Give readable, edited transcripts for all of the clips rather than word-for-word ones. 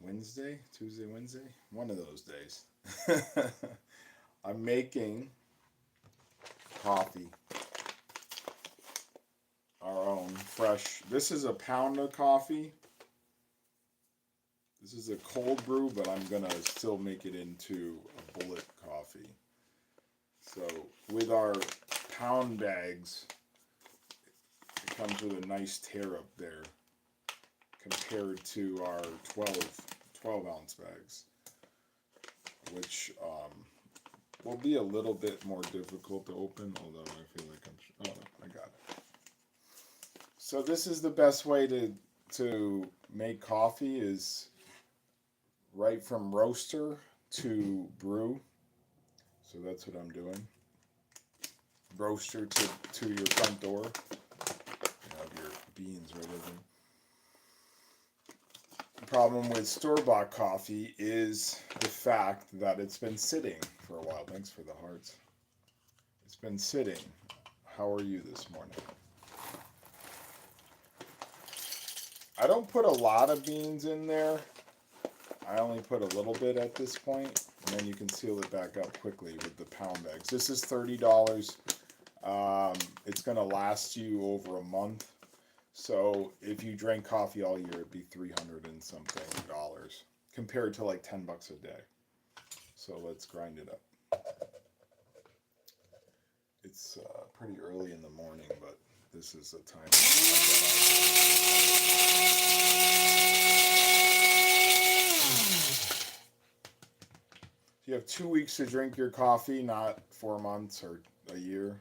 Wednesday, Tuesday, Wednesday, one of those days. I'm making coffee, our own fresh. This is a pound of coffee. This is a cold brew, but I'm gonna still make it into a bullet coffee. So with our pound bags, it comes with a nice tear up there compared to our 12 ounce bags, which will be a little bit more difficult to open, although I feel like oh, I got it. So this is the best way to make coffee is right from roaster to brew. So that's what I'm doing. Roaster to your front door. You have your beans right over. The problem with store-bought coffee is the fact that it's been sitting for a while. Thanks for the hearts. It's been sitting. How are you this morning? I don't put a lot of beans in there. I only put a little bit at this point, and then you can seal it back up quickly with the pound bags. This is $30. It's going to last you over a month. So if you drank coffee all year, it'd be 300 and something dollars compared to like $10 a day. So let's grind it up. It's pretty early in the morning, but this is the time. You have 2 weeks to drink your coffee, not 4 months or a year.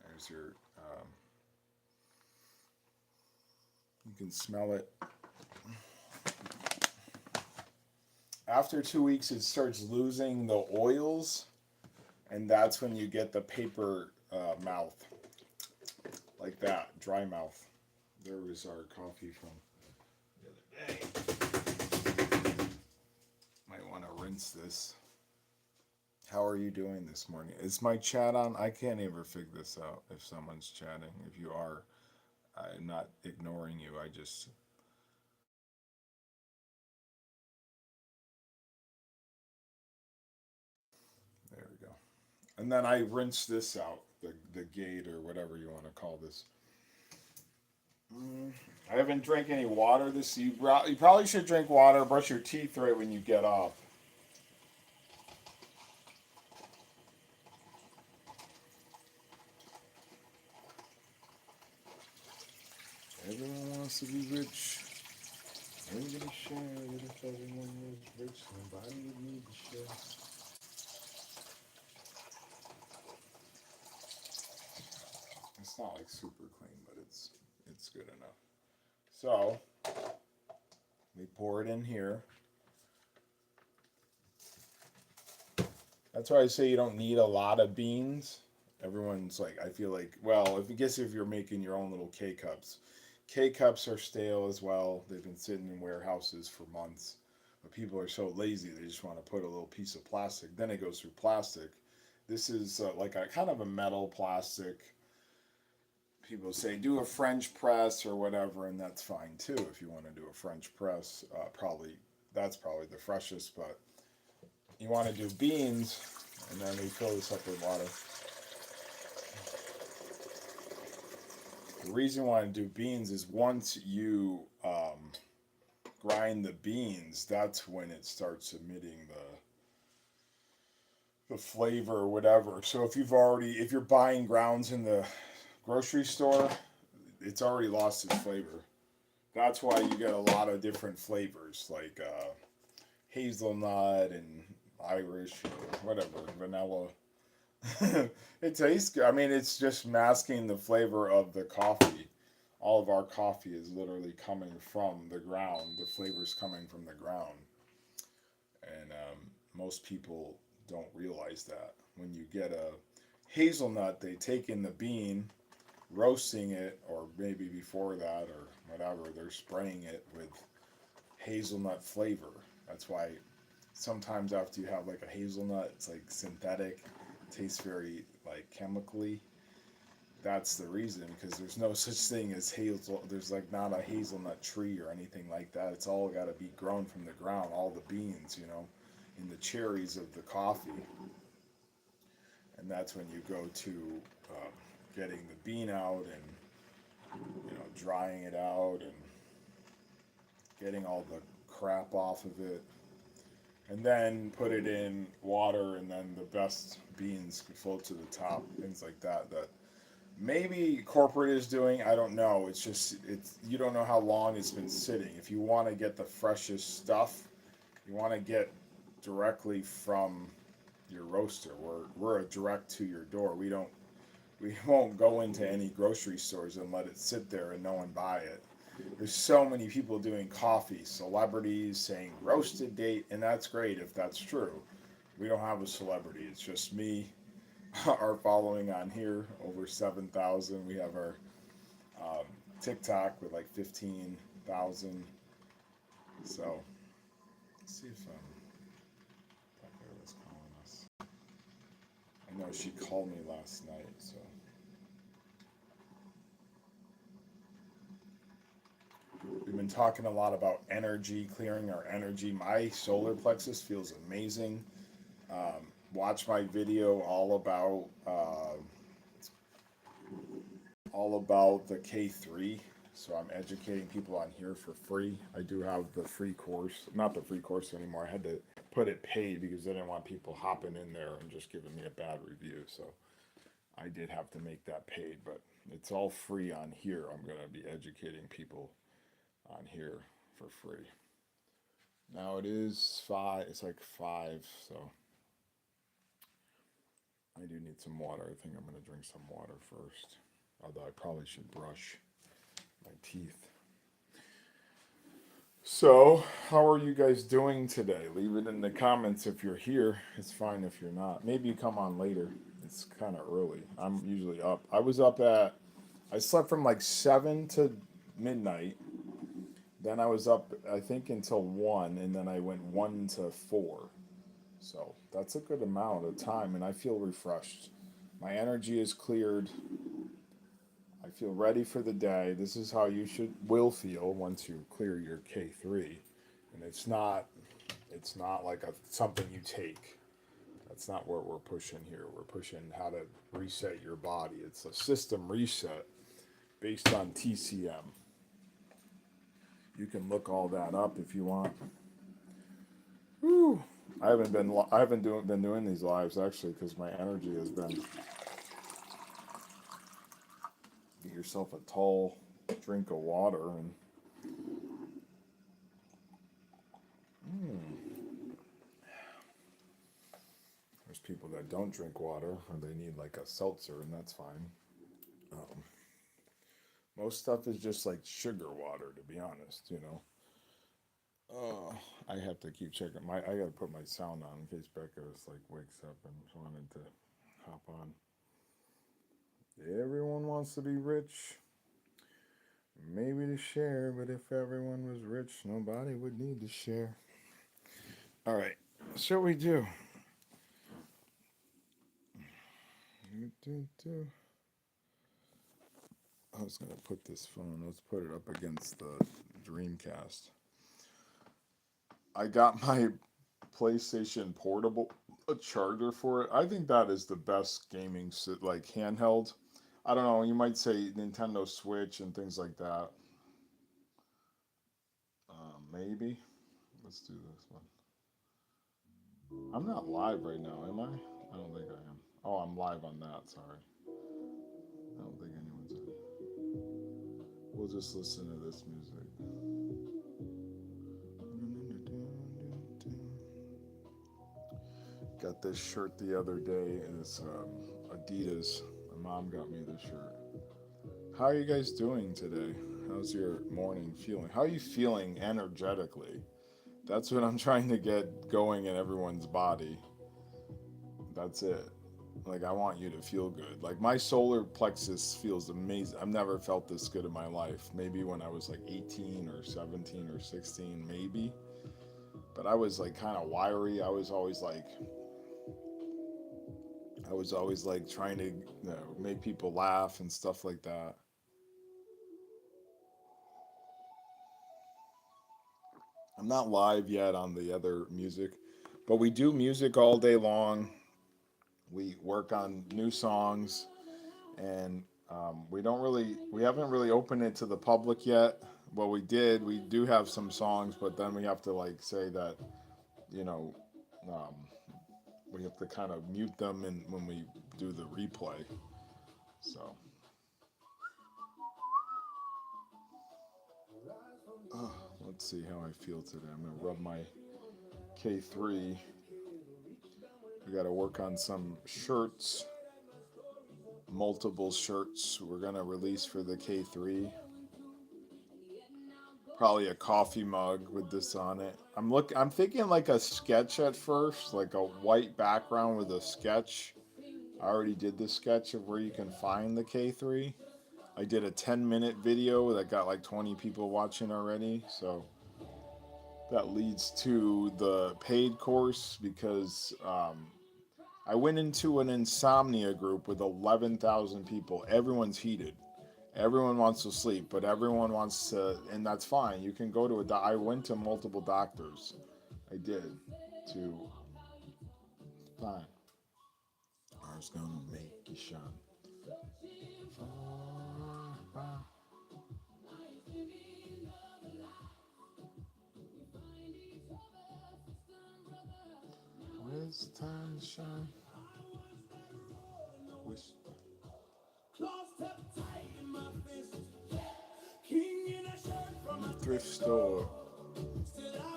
There's your. You can smell it. After 2 weeks, it starts losing the oils, and that's when you get the paper mouth, like that, dry mouth. There was our coffee from the other day. Might want to rinse this. How are you doing this morning? Is my chat on? I can't ever figure this out if someone's chatting. If you are, I'm not ignoring you. I just. There we go. And then I rinse this out, the gate or whatever you want to call this. I haven't drank any water this. You probably should drink water. Brush your teeth right when you get up. Everyone wants to be rich. Everybody share it if everyone was rich. Nobody would need to share. It's not like super clean, but it's good enough. So we pour it in here. That's why I say you don't need a lot of beans. Everyone's like, I feel like, well, if you're making your own little K cups. K cups are stale as well. They've been sitting in warehouses for months. But people are so lazy, they just want to put a little piece of plastic. Then it goes through plastic. This is like a kind of a metal plastic. People say do a French press or whatever, and that's fine too if you want to do a French press. That's probably the freshest, but you want to do beans, and then we fill this up with water. The reason why I do beans is once you grind the beans, that's when it starts emitting the flavor or whatever. So if you're buying grounds in the grocery store, it's already lost its flavor. That's why you get a lot of different flavors like hazelnut and Irish, or whatever, vanilla. It tastes good. I mean, it's just masking the flavor of the coffee. All of our coffee is literally coming from the ground. The flavor's coming from the ground. And most people don't realize that. When you get a hazelnut, they take in the bean, roasting it, or maybe before that, or whatever, they're spraying it with hazelnut flavor. That's why sometimes after you have like a hazelnut, it's like synthetic, it tastes very like chemically. that's the reason, because there's no such thing as hazel. There's like not a hazelnut tree or anything like that. It's all got to be grown from the ground, all the beans, in the cherries of the coffee. And that's when you go to um, getting the bean out and drying it out and getting all the crap off of it, and then put it in water, and then the best beans float to the top, things like that. That maybe corporate is doing. I don't know. It's you don't know how long it's been sitting. If you want to get the freshest stuff, you want to get directly from your roaster. We're a direct to your door. We won't go into any grocery stores and let it sit there and no one buy it. There's so many people doing coffee, celebrities saying roasted date, and that's great if that's true. We don't have a celebrity. It's just me, our following on here, over 7,000. We have our TikTok with like 15,000. So, let's see if Becca was calling us. I know she called me last night, so. We've been talking a lot about energy, clearing our energy. My solar plexus feels amazing. Watch my video all about the K3. So I'm educating people on here for free. I do have the free course, not the free course anymore. I had to put it paid because I didn't want people hopping in there and just giving me a bad review. So I did have to make that paid, but it's all free on here. I'm going to be educating people on here for free. Now it is 5, it's like 5, so I do need some water. I think I'm going to drink some water first. Although I probably should brush my teeth. So, how are you guys doing today? Leave it in the comments if you're here. It's fine if you're not. Maybe you come on later. It's kind of early. I'm usually up. I slept from like 7 to midnight. Then I was up, I think, until 1, and then I went 1 to 4. So that's a good amount of time, and I feel refreshed. My energy is cleared. I feel ready for the day. This is how you will feel once you clear your K3. And it's not like something you take. That's not what we're pushing here. We're pushing how to reset your body. It's a system reset based on TCM. You can look all that up if you want. Whew. I haven't been doing these lives actually because my energy has been. Get yourself a tall drink of water and. There's people that don't drink water or they need like a seltzer, and that's fine. Most stuff is just like sugar water, to be honest. I have to keep checking. I gotta put my sound on in case Becca like wakes up and wanted to hop on. Everyone wants to be rich. Maybe to share, but if everyone was rich, nobody would need to share. All right, so we do. I was gonna put this phone. Let's put it up against the Dreamcast. I got my PlayStation Portable, a charger for it. I think that is the best gaming like handheld. I don't know. You might say Nintendo Switch and things like that. Maybe. Let's do this one. I'm not live right now, am I? I don't think I am. Oh, I'm live on that. Sorry. I don't think anyone's in. We'll just listen to this music. Got this shirt the other day, and it's Adidas. My mom got me this shirt. How are you guys doing today? How's your morning feeling? How are you feeling energetically? That's what I'm trying to get going in everyone's body. That's it. Like, I want you to feel good. Like, my solar plexus feels amazing. I've never felt this good in my life. Maybe when I was like 18 or 17 or 16, maybe. But I was like kind of wiry. I was always like, I was always like trying to make people laugh and stuff like that. I'm not live yet on the other music, but we do music all day long. We work on new songs, and we haven't really opened it to the public yet. Well, we do have some songs, but then we have to like say that, you know, um, we have to kind of mute them and when we do the replay. So, let's see how I feel today. I'm gonna rub my K3. We got to work on some shirts, multiple shirts we're gonna release for the K3. Probably a coffee mug with this on it. I'm thinking like a sketch at first, like a white background with a sketch. I already did the sketch of where you can find the K3. I did a 10-minute video that got like 20 people watching already, so that leads to the paid course because I went into an insomnia group with 11,000 people. Everyone's heated. Everyone wants to sleep, but everyone wants to, and that's fine. You can go to I went to multiple doctors. I did to fine. Ours gonna make you shine. It's time to shine. Wish. Thrift store.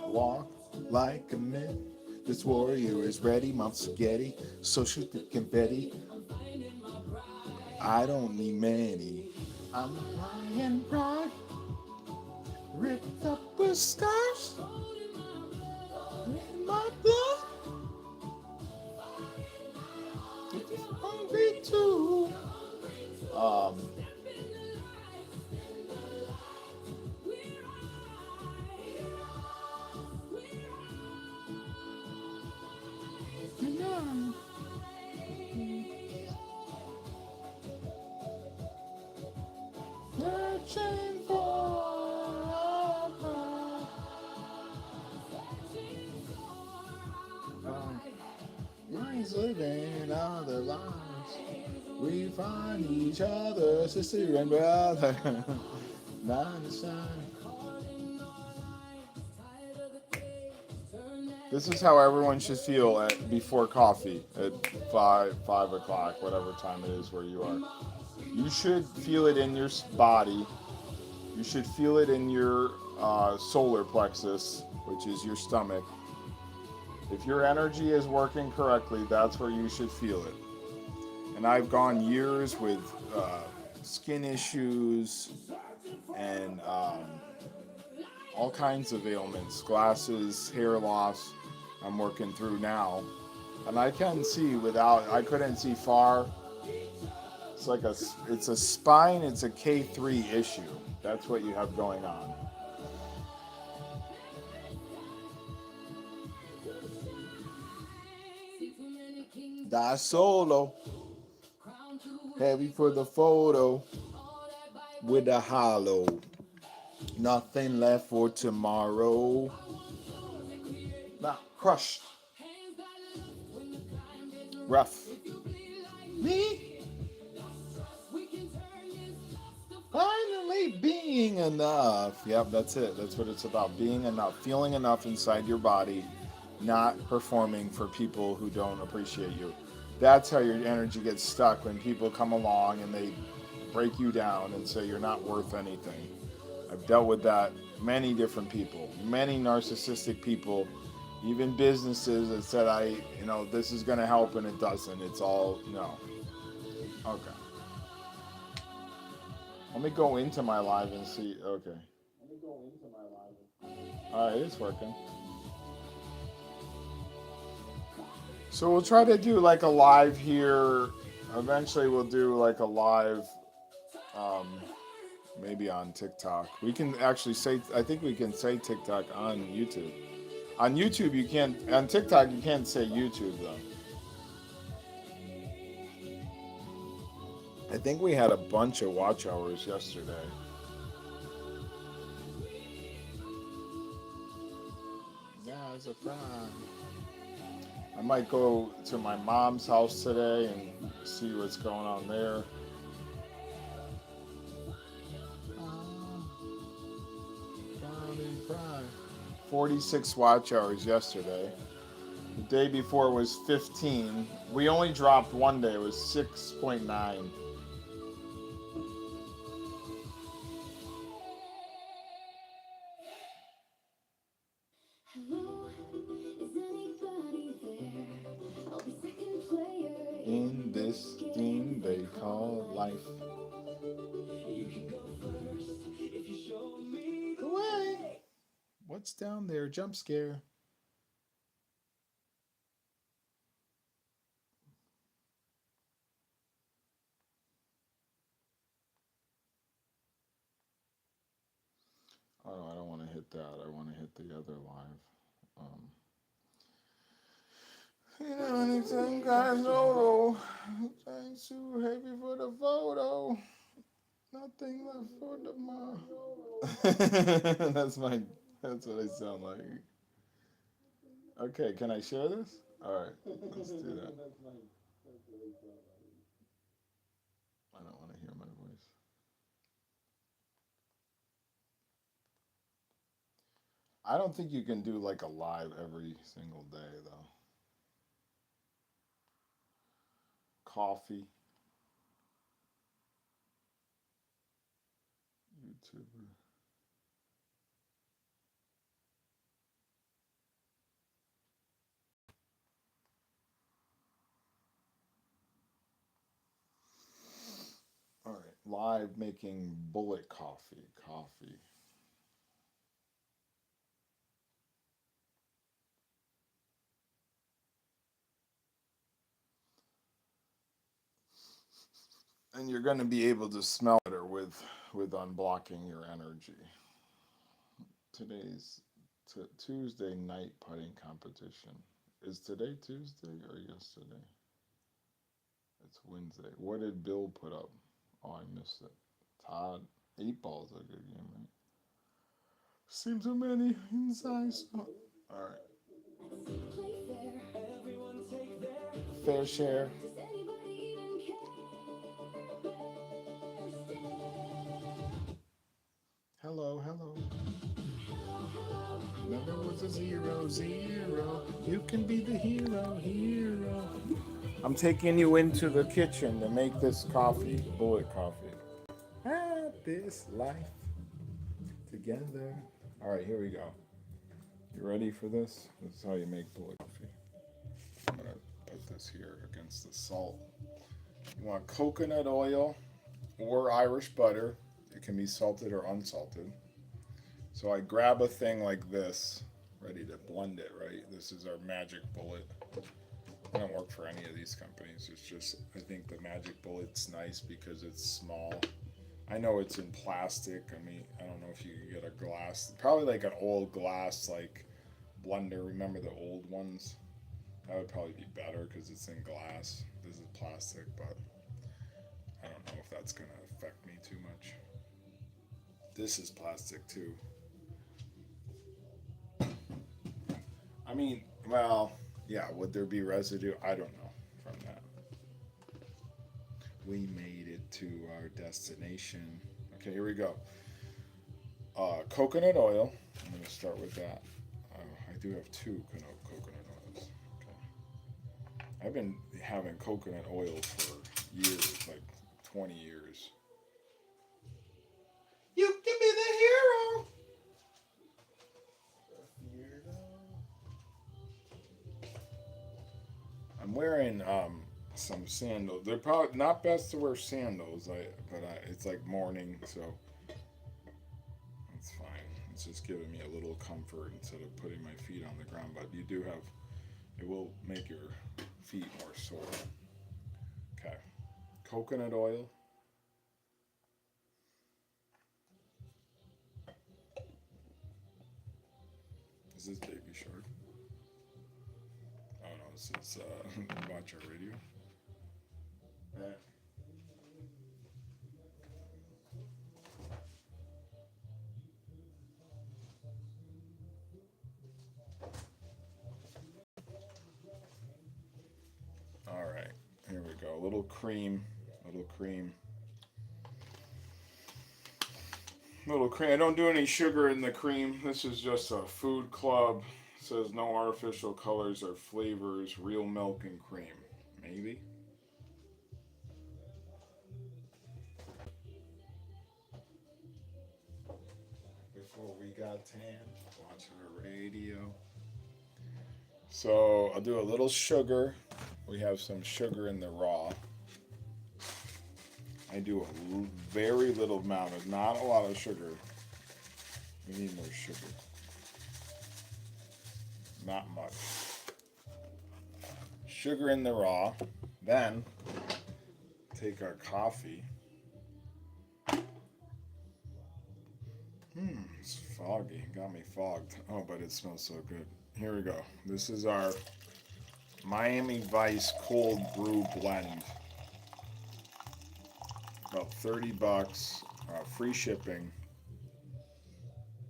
Walk like a man. This warrior is ready. Mount spaghetti. So shoot the confetti. I don't need many. I'm flying bright. Ripped up with scars. In my blood. It's hungry too. Searching for minds living other lives. We find each other, sister and brother. Nine to shine. This is how everyone should feel before coffee at 5 o'clock, whatever time it is where you are. You should feel it in your body. You should feel it in your solar plexus, which is your stomach. If your energy is working correctly, that's where you should feel it. And I've gone years with skin issues and all kinds of ailments, glasses, hair loss. I'm working through now, and I can see I couldn't see far. It's a spine, it's a K3 issue. That's what you have going on. Die solo. Heavy for the photo. With a hollow. Nothing left for tomorrow. Not crushed. Rough. Me? Finally being enough. Yep, that's it. That's what it's about. Being enough. Feeling enough inside your body. Not performing for people who don't appreciate you. That's how your energy gets stuck when people come along and they break you down and say you're not worth anything. I've dealt with that. Many different people. Many narcissistic people. Even businesses that said, this is going to help and it doesn't. It's all, no. Okay. Let me go into my live and see. Okay. All right, it's working. So we'll try to do like a live here. Eventually we'll do like a live, maybe on TikTok. We can actually I think we can say TikTok on YouTube. On YouTube you can't, on TikTok you can't say YouTube though. I think we had a bunch of watch hours yesterday. Yeah, it's a fun. I might go to my mom's house today and see what's going on there. Cry. 46 watch hours yesterday. The day before was 15. We only dropped one day. It was 6.9. In this thing they call life. Away. What's down there? Jump scare. Oh, I don't want to hit that. I want to hit the other live. You know, anytime guys solo, thanks too heavy for the photo. Nothing left for tomorrow. That's what I sound like. Okay, can I share this? All right, let's do that. I don't want to hear my voice. I don't think you can do like a live every single day though. Coffee, YouTuber. All right, live making bullet coffee. Coffee. And you're going to be able to smell better with unblocking your energy. Today's Tuesday night putting competition. Is today Tuesday or yesterday? It's Wednesday. What did Bill put up? Oh, I missed it. Todd, 8 ball's a good game, right? Seems so many inside. All right. Fair share. Hello, hello. Never was a 0-0. You can be the hero. I'm taking you into the kitchen to make this coffee, bullet coffee. This life together. All right, here we go. You ready for this? This is how you make bullet coffee. I'm gonna put this here against the salt. You want coconut oil or Irish butter. It can be salted or unsalted. So I grab a thing like this, ready to blend it, right? This is our magic bullet. I don't work for any of these companies. It's just, I think the magic bullet's nice because it's small. I know it's in plastic. I mean, I don't know if you can get a glass, probably like an old glass, like blender. Remember the old ones? That would probably be better because it's in glass. This is plastic, but I don't know if that's going to affect me too much. This is plastic too. I mean, well, yeah, would there be residue? I don't know from that. We made it to our destination. Okay, here we go. Coconut oil. I'm going to start with that. I do have two coconut oils. Okay. I've been having coconut oil for years, like 20 years. You can be the hero. I'm wearing some sandals. They're probably not best to wear sandals, but it's like morning, so it's fine. It's just giving me a little comfort instead of putting my feet on the ground. But you do have, it will make your feet more sore. Okay, coconut oil. Is this Baby Shark? Oh no, this is Watch Our Radio. little cream, little cream. Little cream. I don't do any sugar in the cream. This is just a food club. It says no artificial colors or flavors, real milk and cream. Maybe. Before we got tan, watch our radio. So I'll do a little sugar. We have some sugar in the raw. I do a very little amount of, not a lot of sugar. We need more sugar. Not much. Sugar in the raw. Then take our coffee. It's foggy. Got me fogged. Oh, but it smells so good. Here we go. This is our Miami Vice cold brew blend. About $30, free shipping.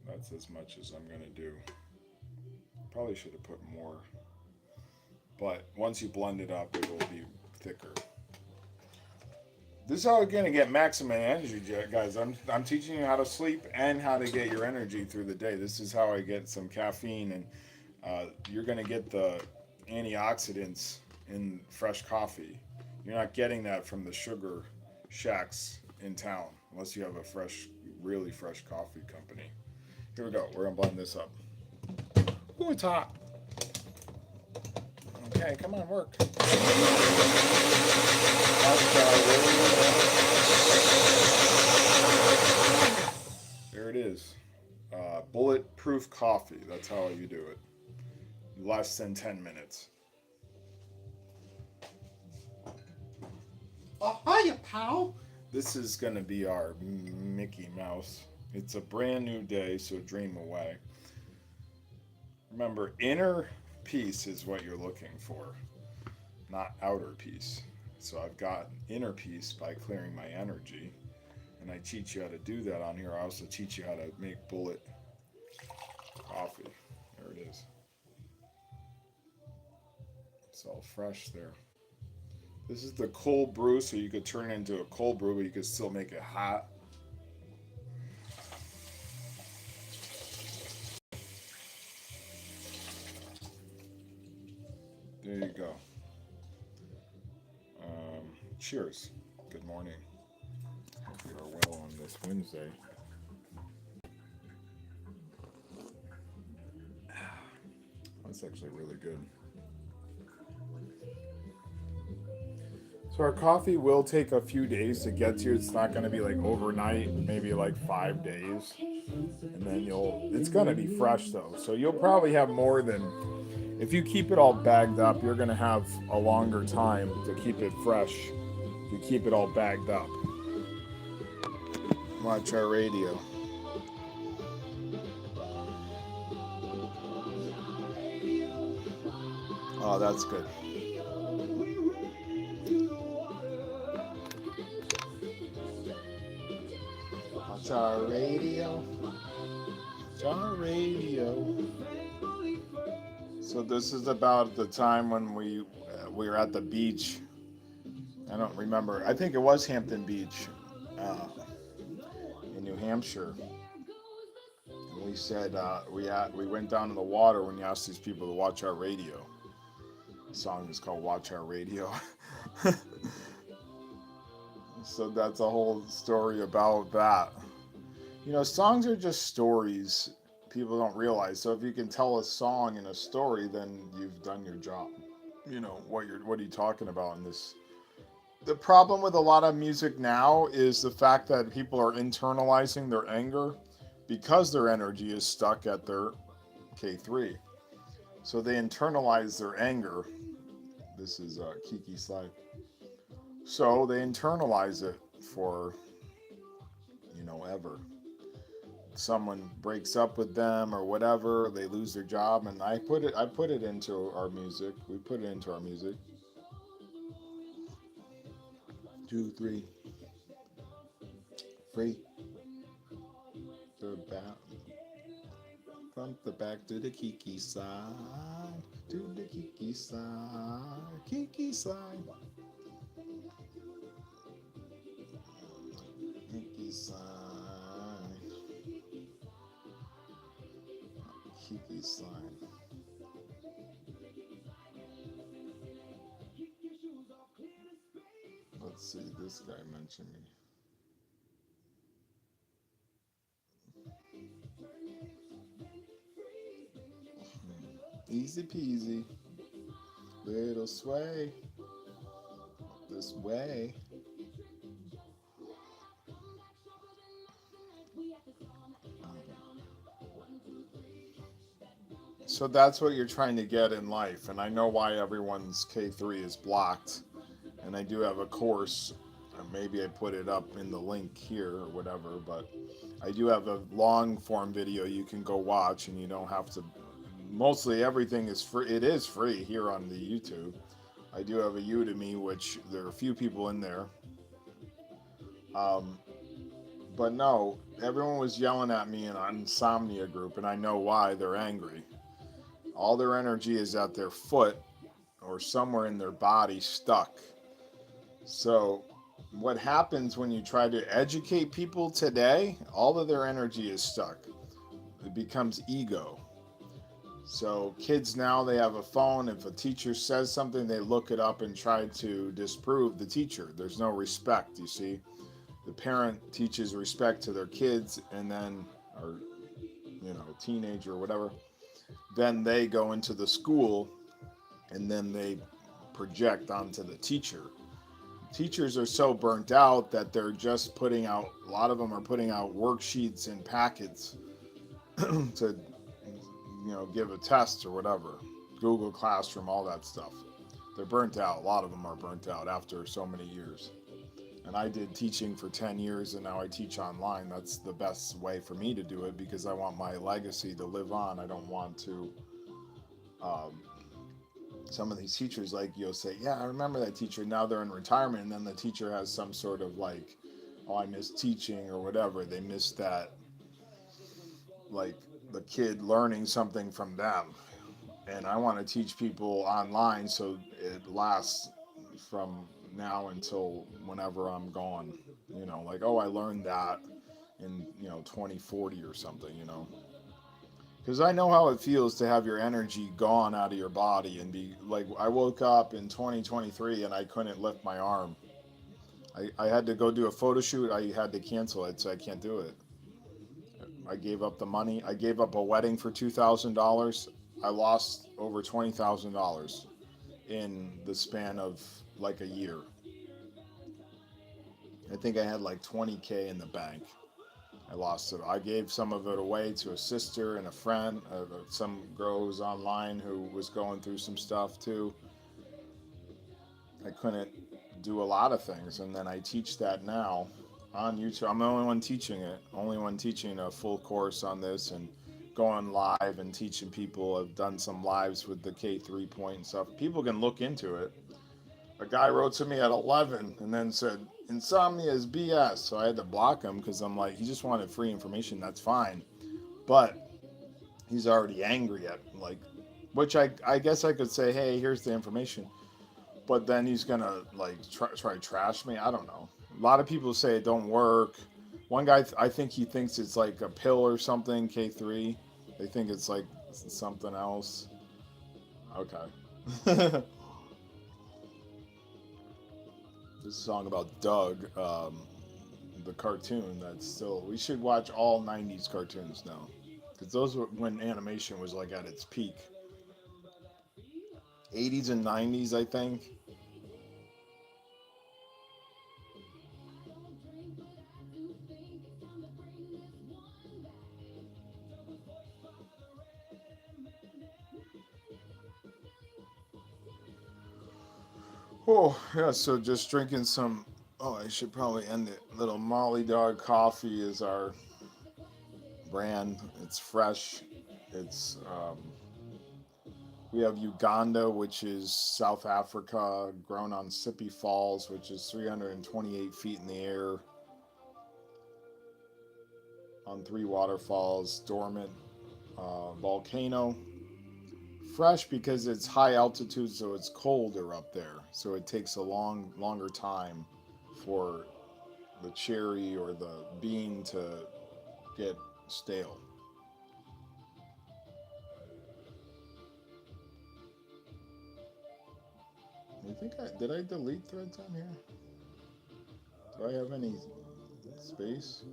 That's as much as I'm gonna do. Probably should have put more, but once you blend it up, it will be thicker. This is how we're gonna get maximum energy, guys. I'm teaching you how to sleep and how to get your energy through the day. This is how I get some caffeine, and you're gonna get the antioxidants in fresh coffee. You're not getting that from the sugar shacks in town unless you have a fresh, really fresh coffee company. Here we go. We're gonna blend this up. Ooh, it's hot. Okay, come on, work. There it is. Bulletproof coffee. That's how you do it. Less than 10 minutes. Oh, hiya, pal. This is going to be our Mickey Mouse. It's a brand new day, so dream away. Remember, inner peace is what you're looking for, not outer peace. So I've got inner peace by clearing my energy, and I teach you how to do that on here. I also teach you how to make bullet coffee. There it is. It's all fresh there. This is the cold brew, so you could turn it into a cold brew, but you could still make it hot. There you go. Cheers. Good morning. Hope you are well on this Wednesday. That's actually really good. So our coffee will take a few days to get to you. It's not going to be like overnight, maybe like 5 days. And then it's going to be fresh though. So you'll probably have more than, if you keep it all bagged up, you're going to have a longer time to keep it fresh. If you keep it all bagged up. Watch our radio. Oh, that's good. Watch our radio. Watch our radio. So this is about the time when we were at the beach. I don't remember. I think it was Hampton Beach in New Hampshire. And we said we went down to the water when you asked these people to watch our radio. The song is called "Watch Our Radio." So that's a whole story about that. You know, songs are just stories people don't realize. So if you can tell a song in a story, then you've done your job. You know, what are you talking about in this? The problem with a lot of music now is the fact that people are internalizing their anger because their energy is stuck at their K3. So they internalize their anger. This is Kiki Slide. So they internalize it for, ever. Someone breaks up with them or whatever, they lose their job, and I put it into our music. We put it into our music. 2, 3. Free. The back. From the back to the Kiki side. To the Kiki side. Kiki side. Kiki sign. Kiki sign. Let's see, this guy mentioned me. Easy peasy. Little sway. This way. So that's what you're trying to get in life. And I know why everyone's K3 is blocked. And I do have a course. Maybe I put it up in the link here or whatever. But I do have a long form video you can go watch, and you don't have to. Mostly everything is free. It is free here on the YouTube. I do have a Udemy, which there are a few people in there. Um, but no, everyone was yelling at me in an insomnia group, and I know why. They're angry. All their energy is at their foot or somewhere in their body stuck. So, what happens when you try to educate people today? All of their energy is stuck. It becomes ego. So, kids now, they have a phone. If a teacher says something, they look it up and try to disprove the teacher. There's no respect, you see. The parent teaches respect to their kids, and then, or, teenager or whatever. Then they go into the school, and then they project onto the teacher. Teachers are so burnt out that they're just putting out, a lot of them are putting out worksheets and packets to, give a test or whatever. Google Classroom, all that stuff. They're burnt out. A lot of them are burnt out after so many years. And I did teaching for 10 years, and now I teach online. That's the best way for me to do it because I want my legacy to live on. I don't want to some of these teachers, like, you'll say, yeah, I remember that teacher. Now they're in retirement, and then the teacher has some sort of like, oh, I miss teaching or whatever. They miss that, like, the kid learning something from them. And I want to teach people online so it lasts from now until whenever I'm gone. Like, oh, I learned that in, 2040 or something. Because I know how it feels to have your energy gone out of your body and be like, I woke up in 2023 and I couldn't lift my arm. I had to go do a photo shoot. I had to cancel it, so I can't do it. I gave up the money. I gave up a wedding for $2,000. I lost over $20,000 in the span of like a year. I think I had like 20K in the bank. I lost it. I gave some of it away to a sister and a friend, some girl who was online who was going through some stuff too. I couldn't do a lot of things, and then I teach that now on YouTube. I'm the only one teaching it, only one teaching a full course on this and going live and teaching people. I've done some lives with the K3 point and stuff. People can look into it. A guy wrote to me at 11 and then said, insomnia is BS. So I had to block him because I'm like, he just wanted free information. That's fine. But he's already angry at, like, which I guess I could say, hey, here's the information. But then he's going to, like, try to trash me. I don't know. A lot of people say it don't work. One guy, I think he thinks it's like a pill or something, K3. They think it's like something else. Okay. This song about Doug, the cartoon. That's still, we should watch all 90s cartoons now, because those were when animation was like at its peak. 80s and 90s, I think. Oh yeah, so just drinking some, oh, I should probably end it. Little Molly Dog Coffee is our brand. It's fresh. It's we have Uganda, which is South Africa, grown on Sippy Falls, which is 328 feet in the air on three waterfalls, dormant volcano. Fresh because it's high altitude, so it's colder up there. So it takes a longer time for the cherry or the bean to get stale. I think I delete threads on here? Do I have any space?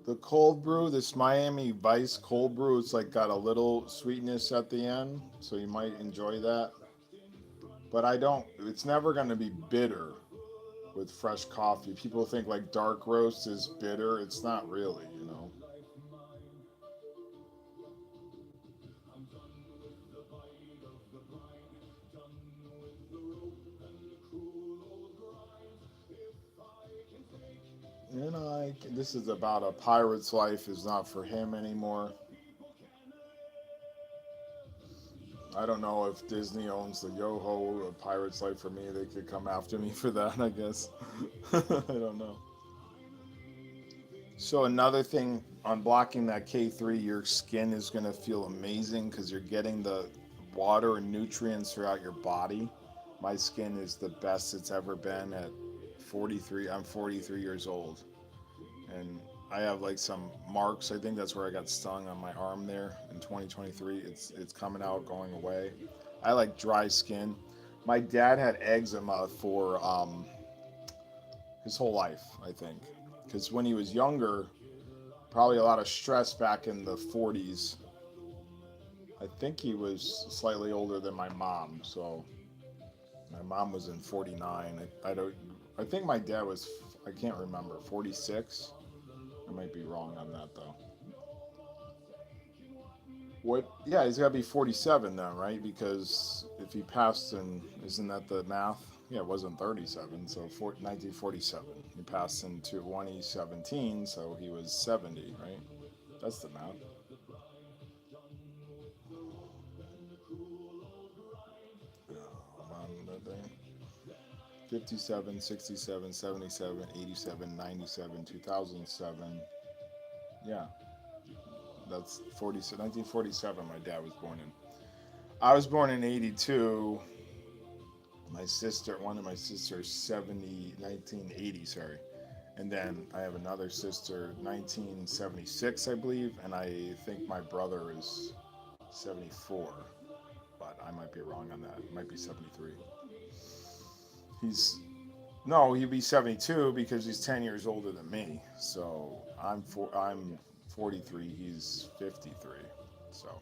The cold brew, this Miami Vice cold brew, it's like got a little sweetness at the end, so you might enjoy that. But I don't. It's never going to be bitter with fresh coffee. People think like dark roast is bitter. It's not really, you know. You know, like this is about a pirate's life is not for him anymore. I don't know if Disney owns the Yoho a Pirate's Life for me. They could come after me for that, I guess. I don't know. So another thing on blocking that K3, your skin is going to feel amazing because you're getting the water and nutrients throughout your body. My skin is the best it's ever been at 43. I'm 43 years old. And I have like some marks. I think that's where I got stung on my arm there in 2023. It's coming out, going away. I like dry skin. My dad had eczema for his whole life, I think, because when he was younger, probably a lot of stress back in the 40s. I think he was slightly older than my mom, so my mom was in 49. I don't. I think my dad was. I can't remember. 46. I might be wrong on that though. What? Yeah, he's got to be 47 then, right? Because if he passed in, isn't that the math? Yeah, it wasn't 37, so 1947. He passed in 2017, so he was 70, right? That's the math. On the thing. 57, 67, 77, 87, 97, 2007. Yeah, that's 40, 1947 my dad was born in. I was born in 82. My sister, one of my sisters, 70, 1980, sorry. And then I have another sister, 1976, I believe, and I think my brother is 74, but I might be wrong on that. It might be 73. He's No, he'd be 72 because he's 10 years older than me. So I'm 43, he's 53. So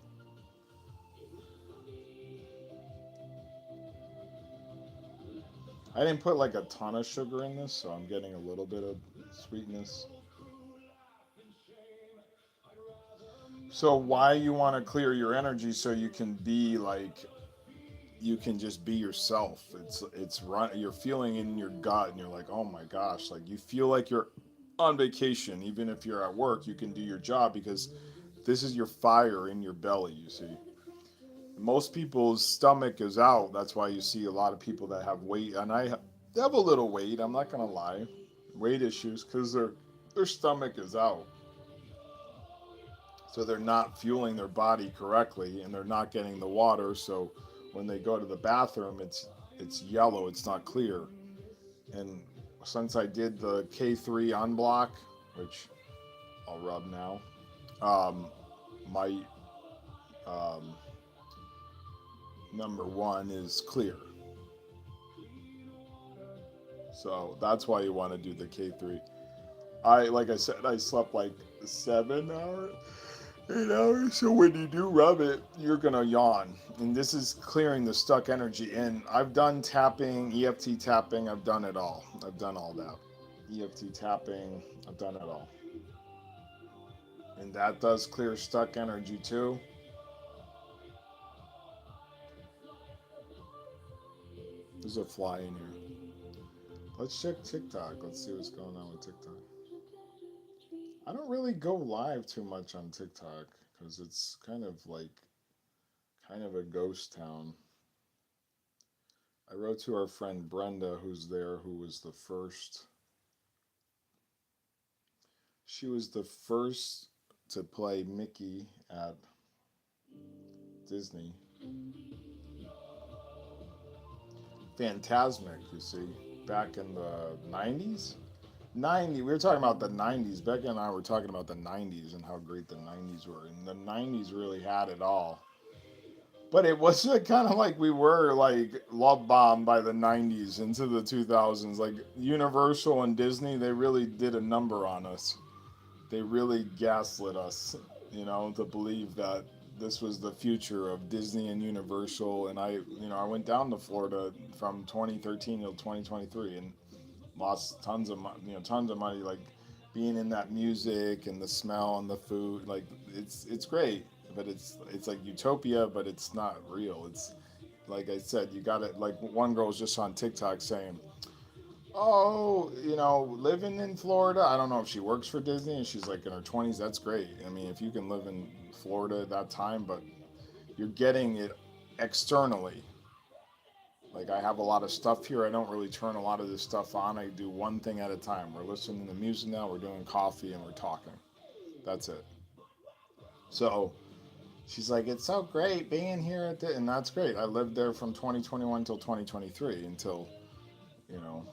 I didn't put like a ton of sugar in this, so I'm getting a little bit of sweetness. So why you want to clear your energy so you can be like you can just be yourself. It's run you're feeling in your gut and you're like, "Oh my gosh," like you feel like you're on vacation even if you're at work, you can do your job because this is your fire in your belly, you see. Most people's stomach is out. That's why you see a lot of people that have weight and have a little weight, I'm not going to lie. Weight issues cuz their stomach is out. So they're not fueling their body correctly and they're not getting the water, so when they go to the bathroom it's yellow, it's not clear. And since I did the K3 unblock, which I'll rub now, um, my um, number one is clear. So that's why you want to do the K3. Like I said, I slept like 7 hours, 8 hours. So when you do rub it, you're gonna yawn, and this is clearing the stuck energy. And I've done tapping, EFT tapping. I've done it all. I've done all that. EFT tapping. I've done it all, and that does clear stuck energy too. There's a fly in here. Let's check TikTok. Let's see what's going on with TikTok. I don't really go live too much on TikTok because it's kind of a ghost town. I wrote to our friend Brenda, who's there, who was the first. She was the first to play Mickey at Disney. Phantasmic, you see, back in the 90s. 90, we were talking about the 90s. Becca and I were talking about the 90s and how great the 90s were. And the 90s really had it all. But it was kind of like we were like love bombed by the 90s into the 2000s. Like Universal and Disney, they really did a number on us. They really gaslit us, to believe that this was the future of Disney and Universal. And I went down to Florida from 2013 till 2023 and lost tons of money, like being in that music and the smell and the food. Like it's great, but it's like utopia, but it's not real. It's like I said, you got it. Like one girl was just on TikTok saying, "Oh, living in Florida." I don't know if she works for Disney and she's like in her 20s. That's great. I mean, if you can live in Florida at that time, but you're getting it externally. Like I have a lot of stuff here. I don't really turn a lot of this stuff on. I do one thing at a time. We're listening to music now. We're doing coffee and we're talking. That's it. So she's like, "It's so great being here at the," and that's great. I lived there from 2021 till 2023 until you know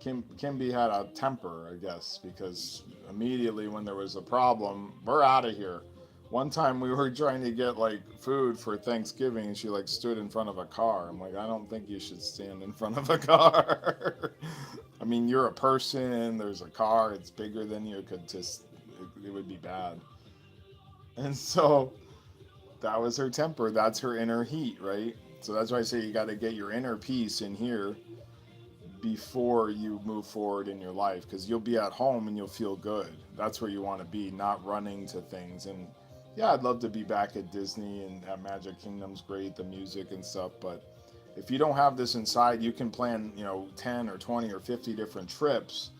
Kimby had a temper, I guess, because immediately when there was a problem, we're out of here. One time we were trying to get like food for Thanksgiving and she like stood in front of a car. I'm like, I don't think you should stand in front of a car. I mean, you're a person, there's a car, it's bigger than you, it could just, it would be bad. And so that was her temper. That's her inner heat, right? So that's why I say you got to get your inner peace in here before you move forward in your life, because you'll be at home and you'll feel good. That's where you want to be, not running to things. And yeah, I'd love to be back at Disney and at Magic Kingdom's great, the music and stuff, but if you don't have this inside, you can plan, 10 or 20 or 50 different trips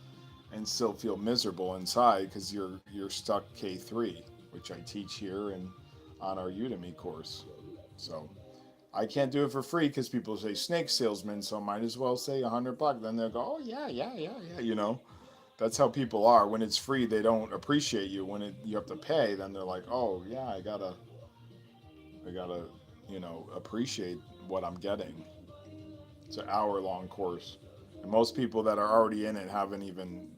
and still feel miserable inside because you're stuck K3, which I teach here and on our Udemy course. So I can't do it for free because people say snake salesman, so I might as well say $100. Then they'll go, oh yeah, yeah, yeah, yeah. That's how people are. When it's free, they don't appreciate you. When you have to pay, then they're like, oh yeah, I gotta, appreciate what I'm getting. It's an hour-long course, and most people that are already in it haven't even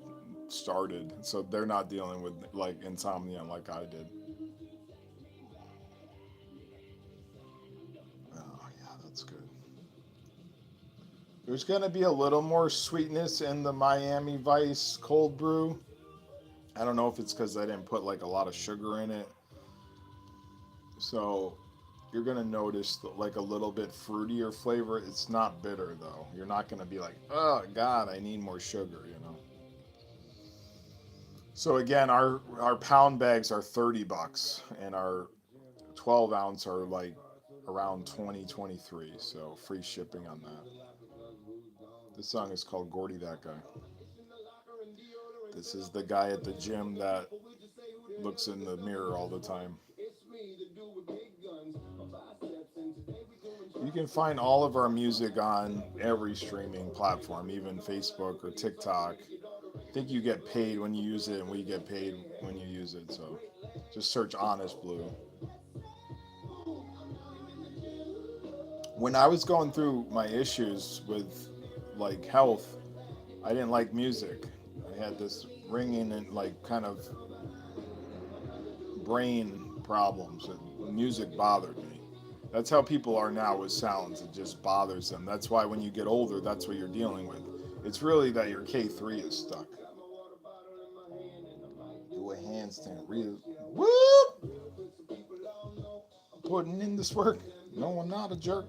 started, so they're not dealing with like insomnia like I did. Oh yeah, that's good. There's gonna be a little more sweetness in the Miami Vice cold brew. I don't know if it's because I didn't put like a lot of sugar in it, so you're gonna notice like a little bit fruitier flavor. It's not bitter though. You're not gonna be like, oh God, I need more sugar. So again, our pound bags are $30, and our 12 ounce are like around 2023. So free shipping on that. This song is called Gordy That Guy. This is the guy at the gym that looks in the mirror all the time. You can find all of our music on every streaming platform, even Facebook or TikTok. I think you get paid when you use it, and we get paid when you use it. So just search Honest Blue. When I was going through my issues with like health, I didn't like music. I had this ringing and like kind of brain problems, and music bothered me. That's how people are now with sounds. It just bothers them. That's why when you get older, that's what you're dealing with. It's really that your K3 is stuck. Do a handstand. Real. Whoop! Putting in this work. No, I'm not a jerk.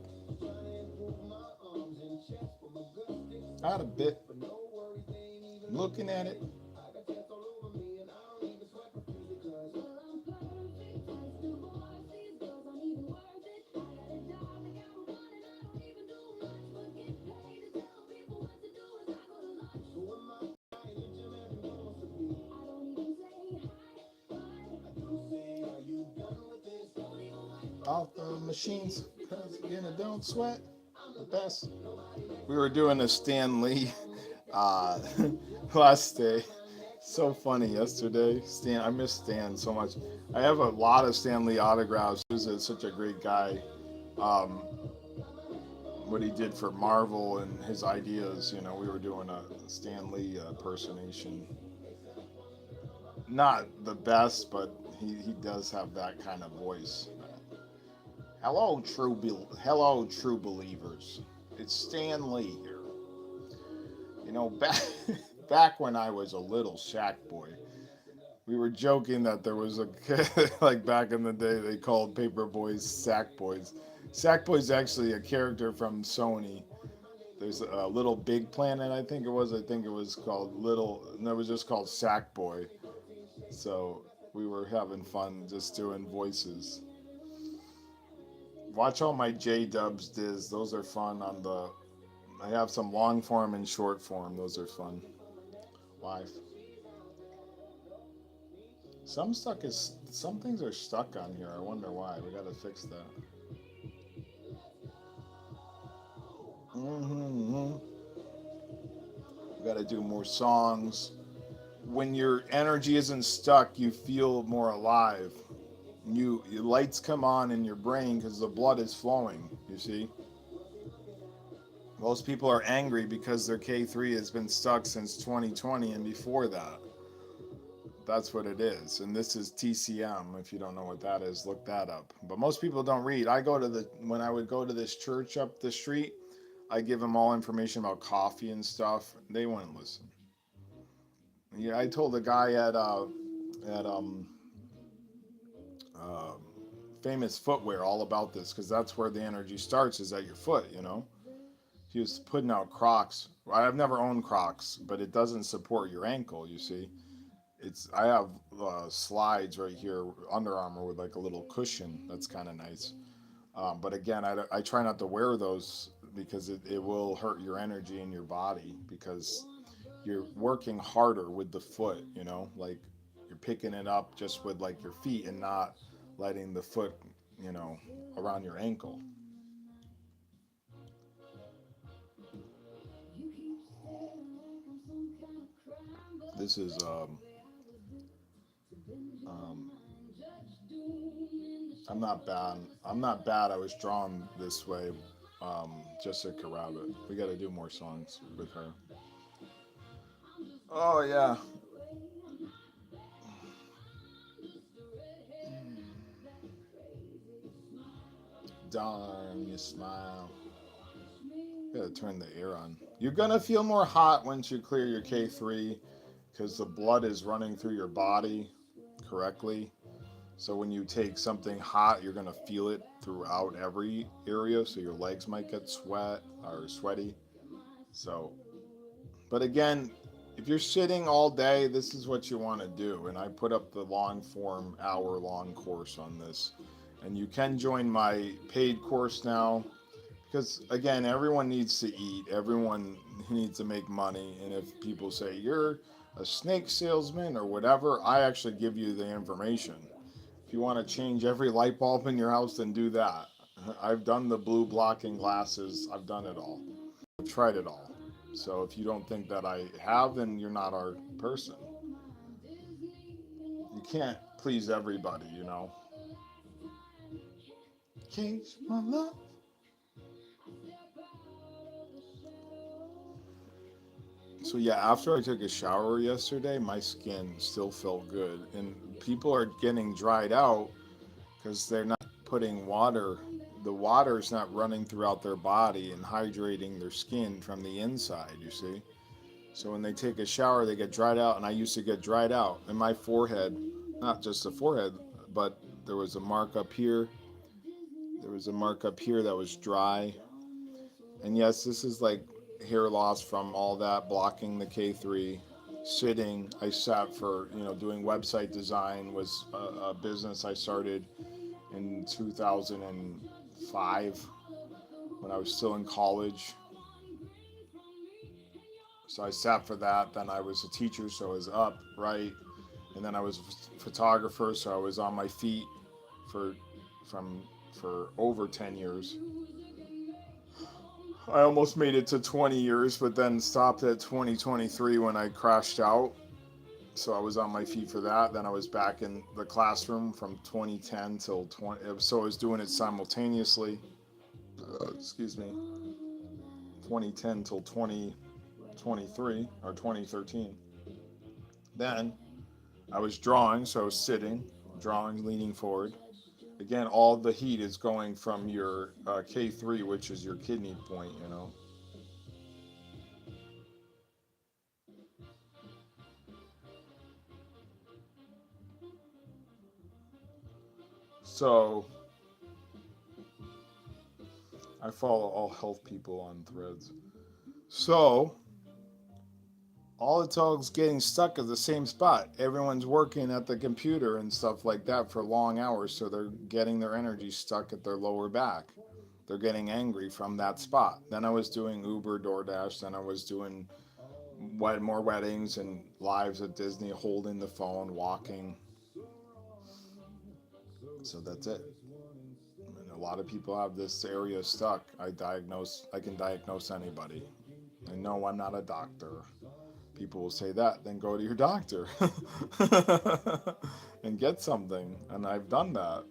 Not a bit. Looking at it. Off the machines, cause don't sweat. The best. We were doing a Stan Lee uh, last day. So funny yesterday. Stan, I miss Stan so much. I have a lot of Stan Lee autographs. He was such a great guy. Um, what he did for Marvel and his ideas. We were doing a Stan Lee impersonation. Not the best, but he does have that kind of voice. Hello, true believers. It's Stan Lee here. Back back when I was a little Shack boy, we were joking that there was a like back in the day they called paper boys sack boys. Sack boy's actually a character from Sony. There's a Little Big Planet, I think it was. I think it was called Little. No, it was just called Sack Boy. So we were having fun just doing voices. Watch all my J Dubs Diz. Those are fun on the. I have some long form and short form. Those are fun. Live. Some things are stuck on here. I wonder why. We gotta fix that. Mm-hmm. We gotta do more songs. When your energy isn't stuck, you feel more alive. Your lights come on in your brain because the blood is flowing. You see. Most people are angry because their K3 has been stuck since 2020 and before that. That's what it is. And this is TCM. If you don't know what that is, look that up. But most people don't read. When I would go to this church up the street, I give them all information about coffee and stuff. They wouldn't listen. Yeah, I told a guy at uh, Famous Footwear all about this because that's where the energy starts is at your foot. He was putting out Crocs. I've never owned Crocs, but it doesn't support your ankle, you see. I have slides right here, Under Armour with like a little cushion. That's kind of nice. But again, I try not to wear those because it will hurt your energy in your body because you're working harder with the foot, like you're picking it up just with like your feet and not letting the foot, you know, around your ankle. This is um, I'm not bad. I'm not bad. I was drawn this way. Jessica Rabbit. We got to do more songs with her. Oh yeah. Darn, you smile. Gotta turn the air on. You're gonna feel more hot once you clear your K3 because the blood is running through your body correctly. So when you take something hot, you're gonna feel it throughout every area. So your legs might get sweaty. So, but again, if you're sitting all day, this is what you want to do. And I put up the long form hour long course on this. And you can join my paid course now because again, everyone needs to eat. Everyone needs to make money. And if people say you're a snake salesman or whatever, I actually give you the information. If you want to change every light bulb in your house, then do that. I've done the blue blocking glasses. I've done it all. I've tried it all. So if you don't think that I have, then you're not our person. You can't please everybody. Cage my love. So yeah, after I took a shower yesterday, my skin still felt good, and people are getting dried out because they're not putting water. The water's not running throughout their body and hydrating their skin from the inside. You see. So when they take a shower, they get dried out, and I used to get dried out. And my forehead, not just the forehead, but there was a mark up here. There was a mark up here that was dry. And yes, this is like hair loss from all that blocking the K3. Sitting, I sat for, doing website design was a business I started in 2005 when I was still in college. So I sat for that. Then I was a teacher, so I was up, right? And then I was a photographer, so I was on my feet for from for over 10 years. I almost made it to 20 years, but then stopped at 2023 when I crashed out. So I was on my feet for that. Then I was back in the classroom from 2010 till 20. So I was doing it simultaneously. Excuse me, 2010 till 2023 or 2013. Then I was drawing, so I was sitting, drawing, leaning forward. Again, all the heat is going from your K3, which is your kidney point, you know. So I follow all health people on Threads. So all it's all is getting stuck at the same spot. Everyone's working at the computer and stuff like that for long hours, so they're getting their energy stuck at their lower back. They're getting angry from that spot. Then I was doing Uber, DoorDash. Then I was doing more weddings and lives at Disney, holding the phone, walking. So that's it. And a lot of people have this area stuck. I can diagnose anybody. I know I'm not a doctor. People will say that, then go to your doctor and get something. And I've done that.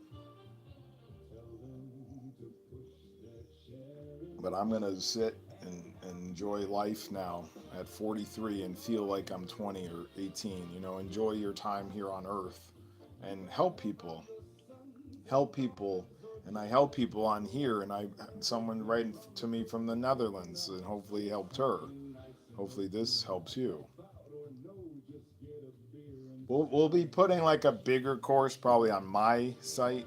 But I'm going to sit and enjoy life now at 43 and feel like I'm 20 or 18. You know, enjoy your time here on earth and help people. Help people. And I help people on here, and I had someone writing to me from the Netherlands, and hopefully helped her. Hopefully this helps you. We'll be putting like a bigger course probably on my site.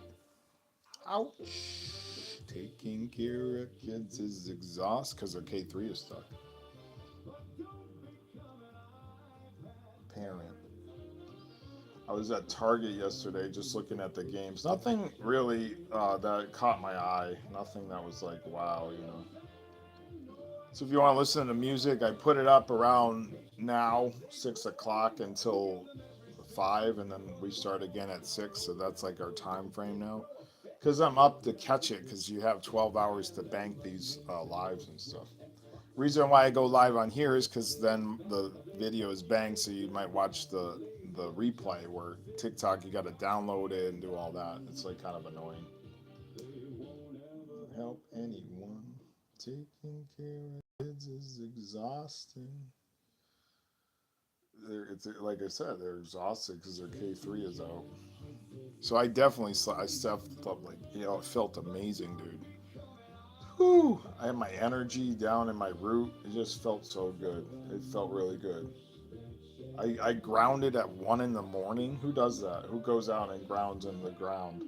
Ouch. Taking care of kids is exhaust because their K3 is stuck. Parent. I was at Target yesterday just looking at the games. Nothing really that caught my eye. Nothing that was like, wow, you know. So if you want to listen to music, I put it up around now, 6 o'clock until 5, and then we start again at 6. So that's like our time frame now. Because I'm up to catch it, because you have 12 hours to bank these lives and stuff. Reason why I go live on here is because then the video is banked, so you might watch the replay, where TikTok you got to download it and do all that. It's like kind of annoying. Help anyone. Taking care of kids is exhausting. It's like I said, they're exhausted because their K3 is out. So I definitely felt like, you know, it felt amazing, dude. Whew, I had my energy down in my root. It just felt so good. It felt really good. I grounded at 1 in the morning. Who does that? Who goes out and grounds in the ground?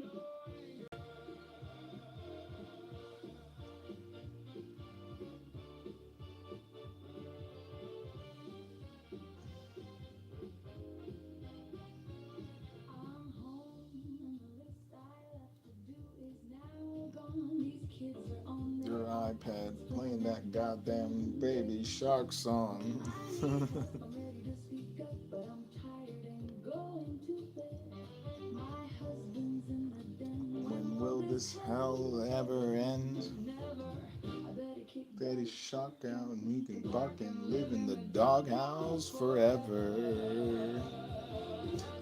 Your iPad playing that goddamn Baby Shark song. When will this hell ever end? Daddy Shark out and he can bark and live in the doghouse forever.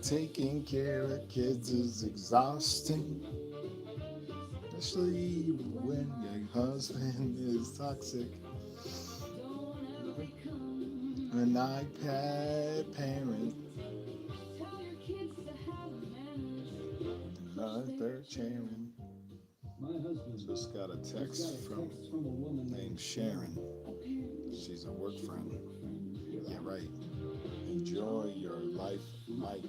Taking care of kids is exhausting, especially when your husband is toxic. An iPad parent. Another Sharon. Just got a text from named Sharon. She's a work friend. Yeah, right. Enjoy your life, Mike.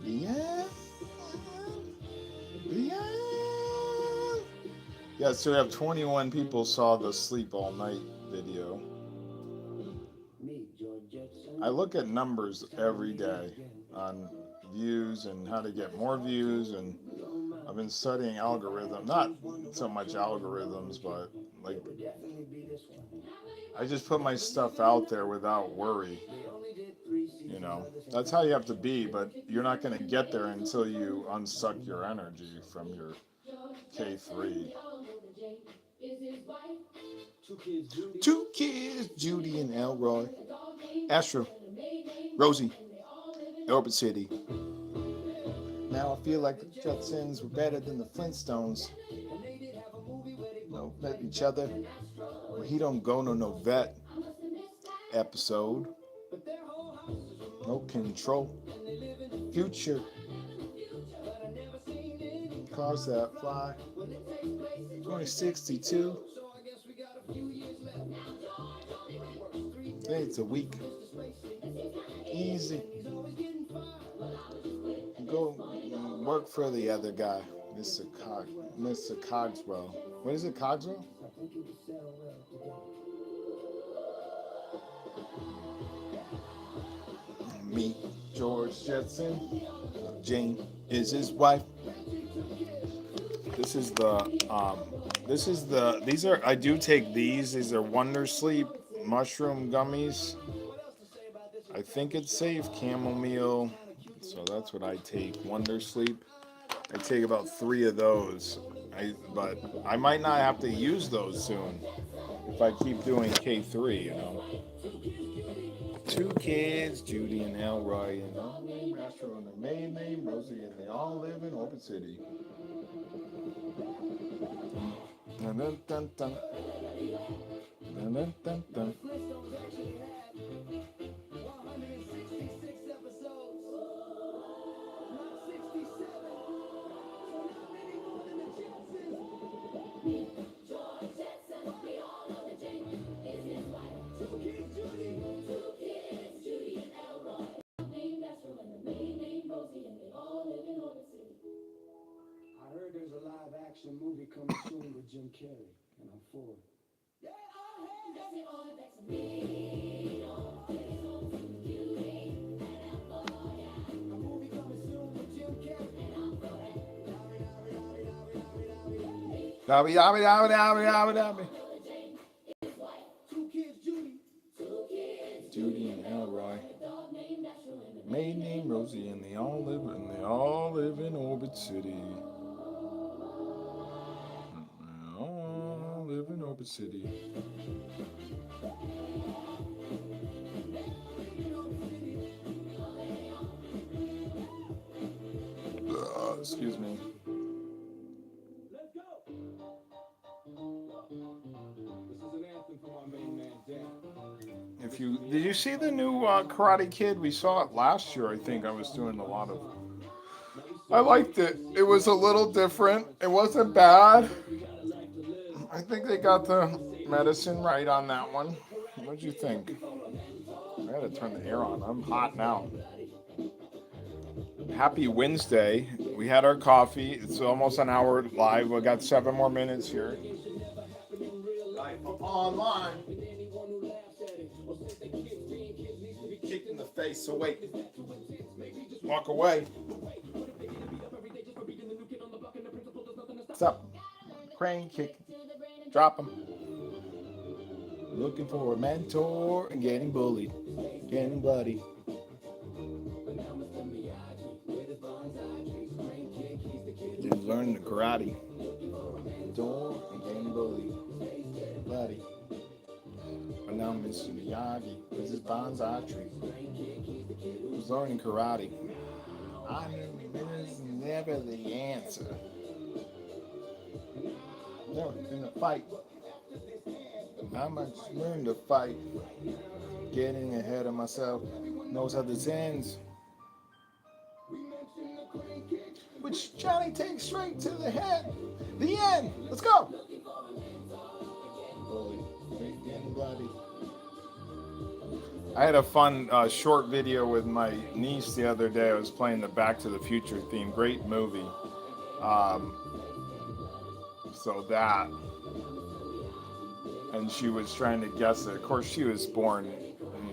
Yeah. Yeah, so we have 21 people saw the Sleep All Night video. I look at numbers every day on views and how to get more views, and I've been studying algorithms, not so much algorithms, but like I just put my stuff out there without worry. You know, that's how you have to be, but you're not going to get there until you unsuck your energy from your K3. 2 kids, Judy and Elroy. Astro, Rosie, Orbit City. Now I feel like the Jetsons were better than the Flintstones. No, met each other. Well, he don't go no vet episode. No control. Future. Cars that fly. 2062. It's a week. Easy. Go work for the other guy, Mr. Cogswell. What is it, Cogswell? Meet George Jetson. Jane is his wife. These are, I do take these. These are Wonder Sleep mushroom gummies. I think it's safe, chamomile. So that's what I take, Wonder Sleep. I take about 3 of those. But I might not have to use those soon if I keep doing K3, you know. 2 kids, Judy and Elroy, and Astro and the maid named Rosie, and they all live in Orbit City. Dun, dun, dun, dun. Dun, dun, dun, dun. There's a live action movie coming soon with Jim Carrey, and I'm for it. A movie coming soon with Jim Carrey, and I'm for it. Dabby, dabby, dabby, dabby, dabby, dabby. 2 kids, Judy and Elroy. Maid named Rosie, and they all live in Orbit City. Live in Orbit City. Excuse me. Let's go. This is an anthem for my main man, Dan. Did you see the new Karate Kid? We saw it last year. I think I was doing a lot of. I liked it. It was a little different. It wasn't bad. I think they got the medicine right on that one. What'd you think? I gotta turn the air on. I'm hot now. Happy Wednesday. We had our coffee. It's almost an hour live. We got 7 more minutes here. Live online. Kicked in the face, so wait. Walk away. What's up? Crane kick. Drop him. Looking for a mentor and getting bullied. Getting bloody. Just learning the karate. Mentor and getting bullied. Bloody. But now Mr. Miyagi with his bonsai tree. Who's learning karate. I knew is never the answer. Never in a fight. I must learn to fight. Getting ahead of myself. Knows how this ends. Which Johnny takes straight to the head. The end. Let's go. I had a fun short video with my niece the other day. I was playing the Back to the Future theme. Great movie. So that. And she was trying to guess it. Of course, she was born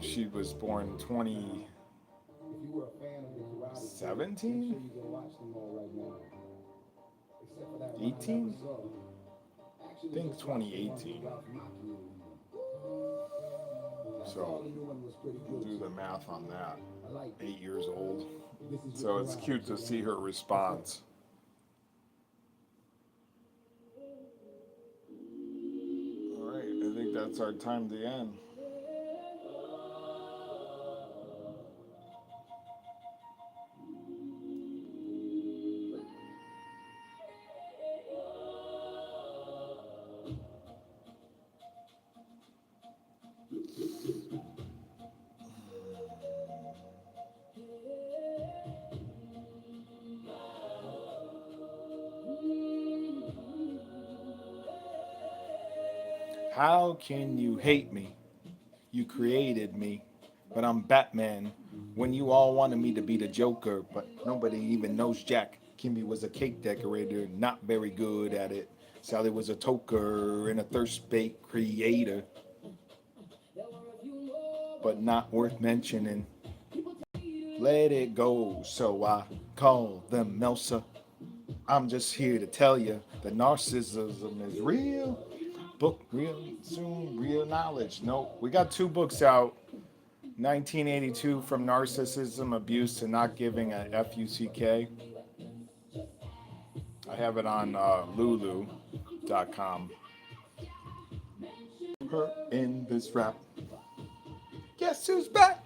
2017? 18? I think 2018. So, do the math on that. 8 years old. So it's cute to see her response. Alright, I think that's our time to end. How can you hate me? You created me, but I'm Batman. When you all wanted me to be the Joker, but nobody even knows Jack. Kimmy was a cake decorator, not very good at it. Sally was a toker and a thirst bait creator, but not worth mentioning. Let it go, so I call them Melsa. I'm just here to tell you that narcissism is real. Book real soon, real knowledge. No, we got 2 books out. 1982, From Narcissism Abuse to Not Giving a FUCK. I have it on lulu.com. Her in this rap. Guess who's back?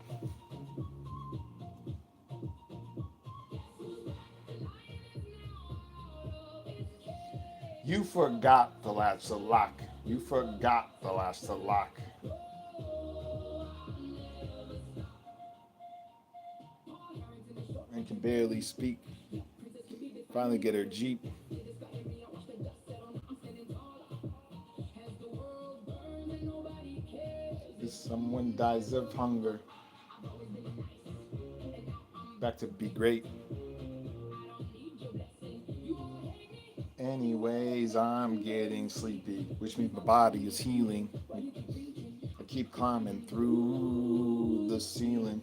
You forgot the last to lock. You forgot the last to lock. And can barely speak. Finally get her Jeep. If someone dies of hunger. Back to be great. Anyways, I'm getting sleepy, which means my body is healing. I keep climbing through the ceiling.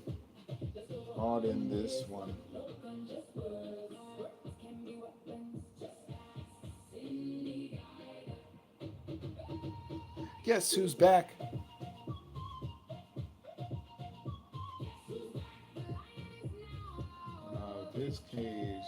Hard in this one. Guess who's back? This cage.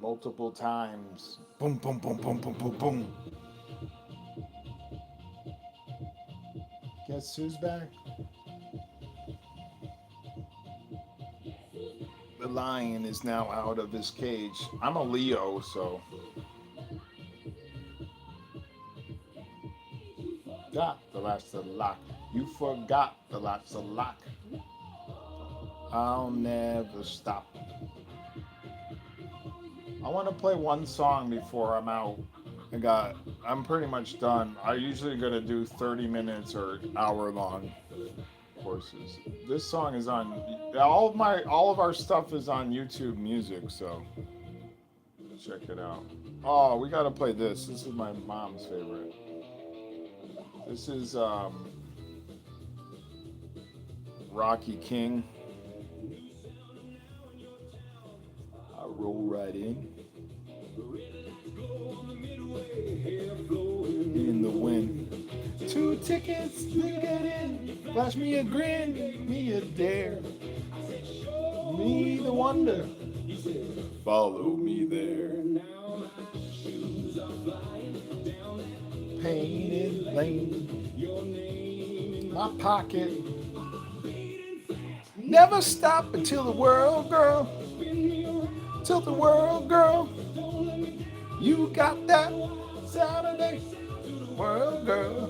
Multiple times. Boom, boom, boom, boom, boom, boom, boom. Guess who's back? The lion is now out of his cage. I'm a Leo, so. Got the last to lock. You forgot the last to lock. I'll never stop. I want to play one song before I'm out. I'm pretty much done. I usually gonna do 30 minutes or hour long courses. This song is on all of our stuff is on YouTube Music, so check it out. Oh, we gotta play this. This is my mom's favorite. This is Rocky King. I roll right in the wind. 2 tickets to get in. Flash me a grin, me a dare. Me the wonder. Follow me there. Painted lane. My pocket. Never stop until the world, girl. Till the world, girl. You got that Saturday. World, girl.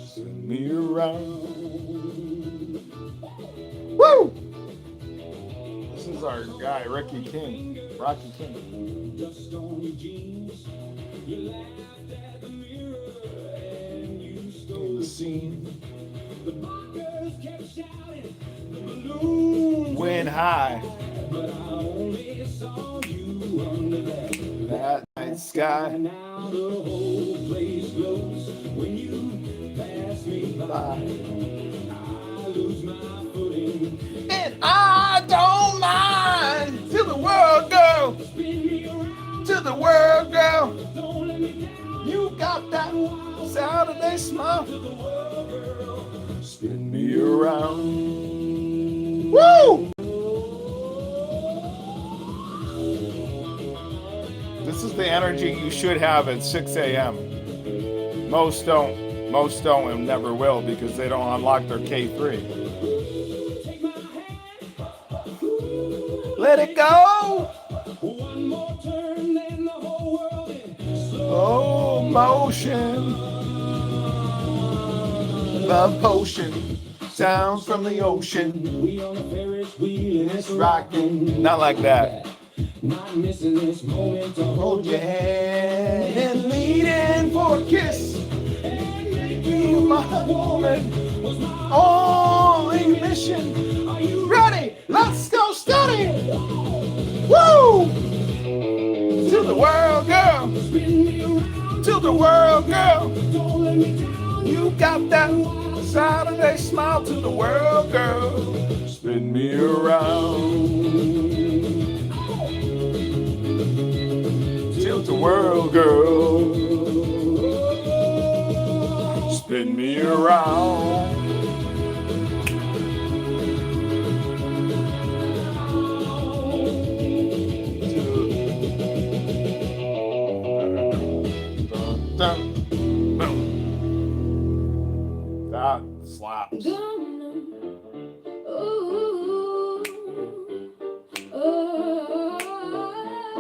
Send me around. Woo! This is our guy, Rocky King. Rocky King. Dust on your jeans. You laughed at the mirror and you stole the scene. The mockers kept shouting. The balloons went high. But I only saw you under that night sky. Now the whole place glows when you pass me by. I lose my footing, and I don't mind. To the world, girl. To the world, girl. You got that Saturday smile. To the world, girl. Spin me around. Woo! This is the energy you should have at 6 a.m. Most don't and never will because they don't unlock their K3. Let it go! Slow motion. Love potion. Sounds from the ocean. It's rocking. Not like that. Not missing this moment to Hold your hand and lean in for a kiss. And make you my woman. Only mission. Are you ready? Let's go study. Woo! To the world, girl. To the world, girl. You got that Saturday smile to the world, girl. Spin me around. Tilt the world, girl. Spin me around. That slaps.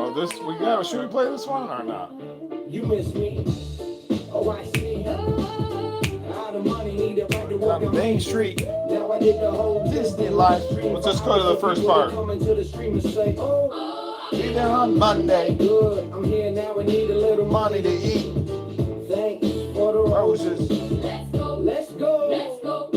Oh, this we got. Should we play this one or not? You miss me. Oh, I see. Out of money, need it right to walk On Main Street, Now I did the whole Disney life. Let's just go to the first part. Coming to the stream and say, oh, Be there on Monday. good. I'm here now. I need a little Money to eat. Thanks for the roses. Roses. Let's go.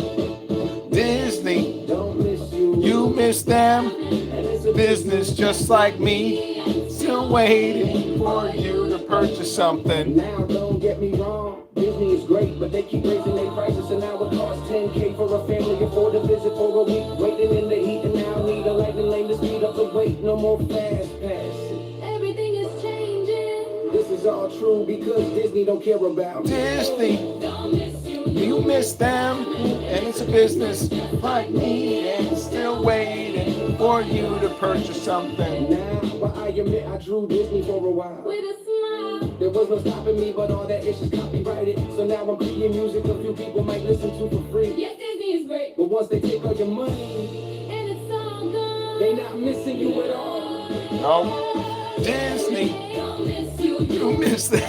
Disney. Don't miss you. You miss them. And it's a Business just like me. Still waiting for you to purchase something. Now, don't get me wrong, Disney is great, but they keep raising their prices, and now it costs $10K for a family afford a visit for a week. Waiting in the heat, and now need a lightning lane to speed up the wait. No more fast pass. Everything is changing. This is all true because Disney don't care about Disney. Don't miss you. You miss them. And it's a business like me. And still waiting for you to purchase something. Now, but I admit I drew Disney for a while. With a smile. There was no stopping me, but all that is just copyrighted. So now I'm creating music a few people might listen to for free. Yes, Disney is great. But once they take all your money, And it's all gone. they not missing you at all. No. Disney. Don't miss you. You miss them.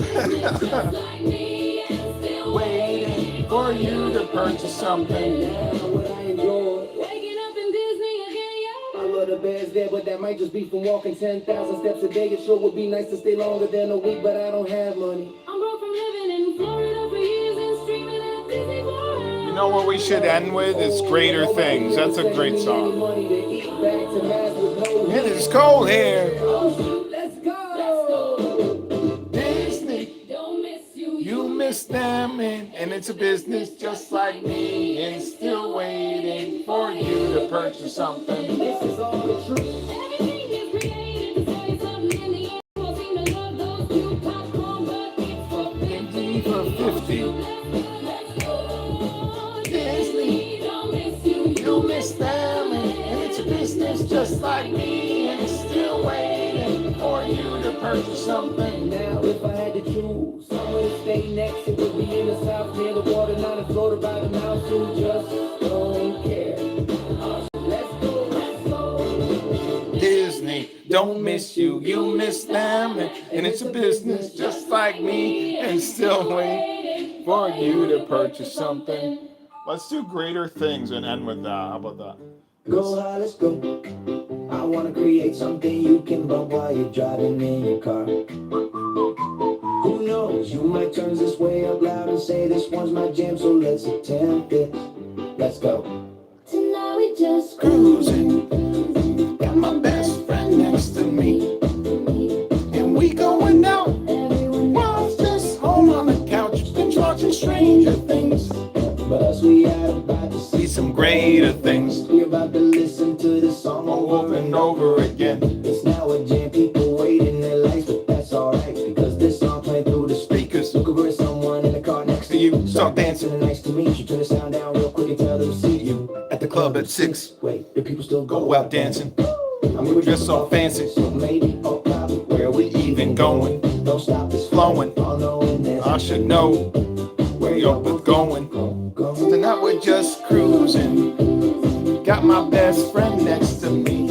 Just like me. And still Waiting for you to purchase something. Now what I enjoy. waking up in Disney again, I yo. love the bears there, but that might just be from walking 10,000 steps a day. It sure would be nice to stay longer than a week, but I don't have money. I'm broke from living in Florida for years and streaming at Disney World. You know what we should end with? It's Greater Things. That's a great song. Money to eat back to mass with no It is cold here. Let's go. Disney. Don't miss you. You miss them, and it's a business just like me, and still waiting for you to purchase something. This is all the truth. Everything is created to say something in the end. We'll seem to love those cute popcorn, but it's for 50 for 50. Let's go. Disney. Don't miss you. You miss them, and it's a business just like me, and still waiting for you to purchase something. Now, if I had to choose somewhere to stay next, it would be in the south near the water, not in Florida by the mouse who just don't care. Let's go, let's go. Disney, don't miss you, you miss them, and it's a business just like me, and still waiting for you to purchase something. Let's do Greater Things and end with that. How about that? Go high, let's go. I wanna create something you can bump while you're driving in your car. Who knows, you might turn this way up loud and say this one's my jam, so let's attempt it. Let's go. Tonight we just Cruising, got my best friend next to me, and we going out. While it's just home on the couch, binge watching Stranger Things. But us, we are about to See some greater things We're about to listen to this song over and over again. It's now a jam, people waiting their life, but that's alright because this song playing through the speakers. Look over at someone in the car next to you. Start dancing and nice to meet you. Turn the sound down real quick and tell them to see you. At the club at 6, Wait, the people still go out dancing. I mean, we're Dressed so fancy. so maybe, or probably, where we even going. Don't stop this flowing. All knowing this. I should know Where you're both going. Go. Tonight we're just cruising. Got my best friend next to me.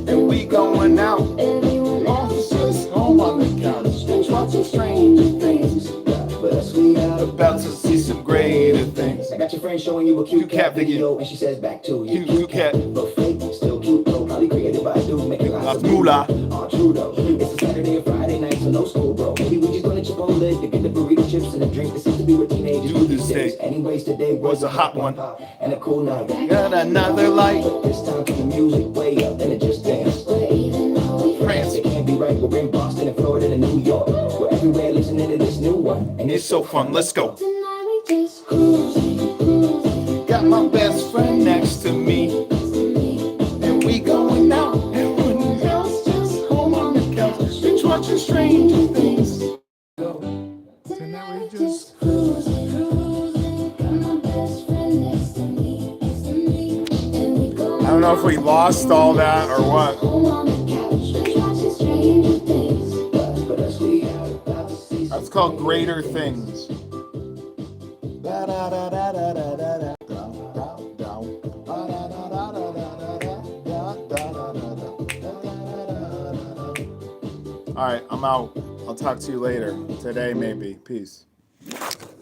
And we going out. Officers home on the couch. Watching stranger things. But us, we out About to see some greater things. I got your friend showing you a cute cat video, and she says back to you. Cute cat. But fake, still cute though. Probably created by a dude making lots Lots of moolah. All true though. It's a Saturday or Friday night, so no school, bro. Maybe we just gonna Chipotle to get the burrito chips and a drink. This seems to be what teenagers Do do this these days. day. Anyways, today Was a hot one. and a cool night. Got another light. But this time, keep the music way up, and it just dance. France. It can't be right. We're in Boston and Florida and New York. We're everywhere listening to this new one, And it's so fun. Let's go. Tonight we just cruising. Got my best friend next to me. And we going out. Everyone else just home on the couch. Binge watching stranger things. Tonight we just cruising. Got my best friend next to me. And we go I don't know if we lost all that or what. home on the couch. Watching stranger things. But us, we out about to see That's called Greater Things. All right, I'm out. I'll talk to you later. Today, maybe. Peace.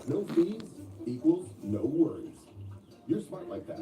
No fees equals no worries. You're smart like that.